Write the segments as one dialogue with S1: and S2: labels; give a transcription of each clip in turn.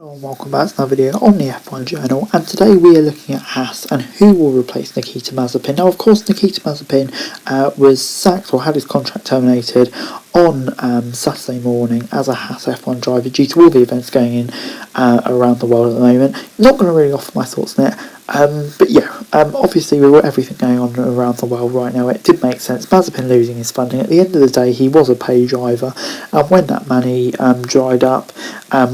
S1: Hello and welcome back to another video on the F1 Journal, and today we are looking at Haas and who will replace Nikita Mazepin. Now, of course, Nikita Mazepin was sacked or had his contract terminated on Saturday morning as a Haas F1 driver due to all the events going in around the world at the moment. Not going to really offer my thoughts on it, but yeah, obviously with everything going on around the world right now, it did make sense. Mazepin losing his funding, at the end of the day, he was a paid driver, and when that money dried up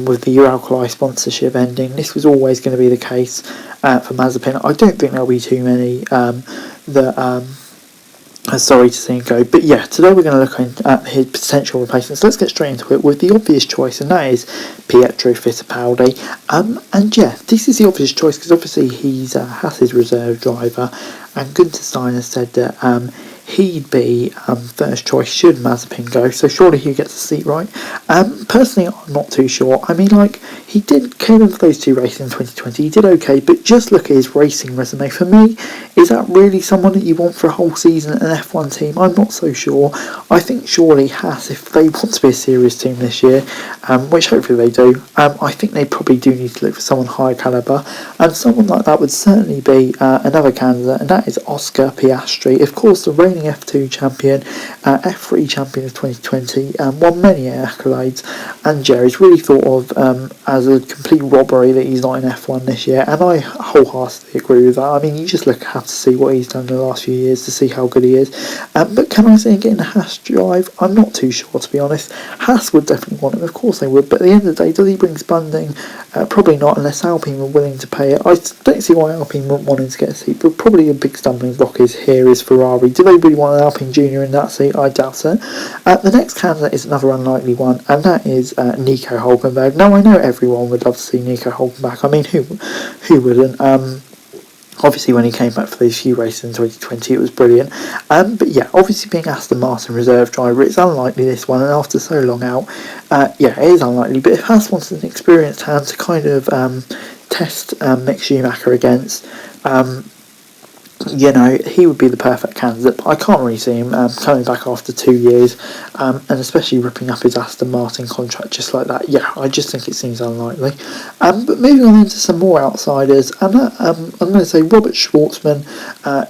S1: with the Uralkali sponsorship ending, this was always going to be the case for Mazepin. I don't think there'll be too many that sorry to see him go, but yeah, today we're going to look at his potential replacements. Let's get straight into it with the obvious choice, and that is Pietro Fisapaudi. And yeah, this is the obvious choice because obviously he's Haas's reserve driver, and Gunther Steiner said that he'd be first choice should Mazepin go, so surely he gets a seat, right? Personally, I'm not too sure. I mean, like, he came in for those two races in 2020, he did okay, but just look at his racing resume. For me, is that really someone that you want for a whole season at an F1 team? I'm not so sure. I think surely Haas, if they want to be a serious team this year, which hopefully they do, I think they probably do need to look for someone high calibre, and someone like that would certainly be another candidate, and that is Oscar Piastri. Of course, the reigning F2 champion, F3 champion of 2020, won many accolades, and yeah, is really thought of as a complete robbery that he's not in F1 this year, and I wholeheartedly agree with that. I mean, you just have to see what he's done in the last few years to see how good he is. But can I say getting a Haas drive? I'm not too sure, to be honest. Haas would definitely want him, of course they would, but at the end of the day, does he bring funding? Probably not, unless Alpine were willing to pay it. I don't see why Alpine wouldn't want him to get a seat, but probably a big stumbling block is Ferrari. Do they really want an Alpine Junior in that seat? I doubt it. The next candidate is another unlikely one, and that is Nico Holdenberg. Now, I know everyone would love to see Nico Holdenberg. I mean, who wouldn't? Obviously, when he came back for those few races in 2020, it was brilliant. But yeah, obviously being Aston Martin reserve driver, it's unlikely this one, and after so long out, yeah, it is unlikely. But if Haas wants an experienced hand to kind of test Mick Schumacher against, you know, he would be the perfect candidate, but I can't really see him coming back after 2 years, and especially ripping up his Aston Martin contract just like that. Yeah, I just think it seems unlikely. But moving on into some more outsiders, and I'm going to say Robert Schwartzman,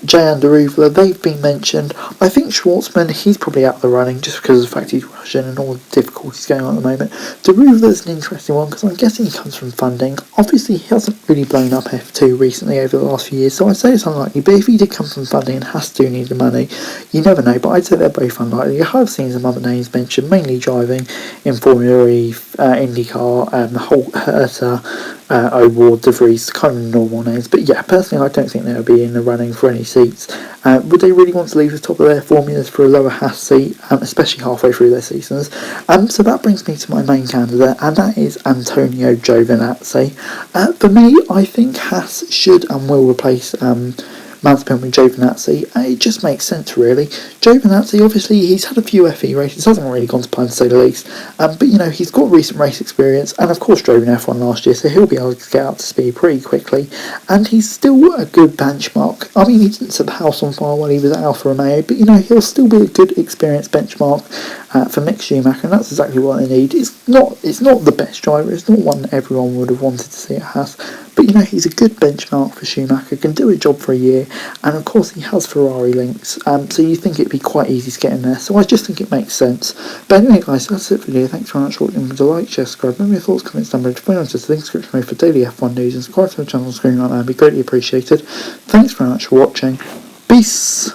S1: Jayan Daruvla, they've been mentioned. I think Schwartzman, he's probably out of the running just because of the fact he's Russian and all the difficulties going on at the moment. Daruvla's an interesting one because I'm guessing he comes from funding. Obviously, he hasn't really blown up F2 recently over the last few years, so I'd say it's unlikely, but if he did come from funding and Haas do need the money, you never know, but I'd say they're both unlikely. I have seen some other names mentioned, mainly driving in Formula E, IndyCar, the whole Herta, O'Ward, De Vries, kind of normal names, but yeah, personally I don't think they'll be in the running for any seats. Would they really want to leave the top of their formulas for a lower Haas seat, especially halfway through their seasons? So that brings me to my main candidate, and that is Antonio Giovinazzi. For me, I think Haas should and will replace Mazepin with Giovinazzi. It just makes sense, really. Giovinazzi, obviously, he's had a few FE races, hasn't really gone to plan, to say the least, but you know, he's got recent race experience, and of course drove in F1 last year, so he'll be able to get up to speed pretty quickly, and he's still a good benchmark. I mean, he didn't set the house on fire while he was at Alfa Romeo, but you know, he'll still be a good experienced benchmark for Mick Schumacher, and that's exactly what they need. It's not the best driver, it's not one that everyone would have wanted to see at Haas, but you know, he's a good benchmark for Schumacher, can do a job for a year, and of course he has Ferrari links, so you think it'd be quite easy to get in there, so I just think it makes sense. But anyway guys, that's it for today. Thanks very much for watching. Remember to like, share, subscribe, remember your thoughts, comments down below, join us to the link description below for daily F1 news, and subscribe to the channel on screen right now, it'd be greatly appreciated. Thanks very much for watching. Peace!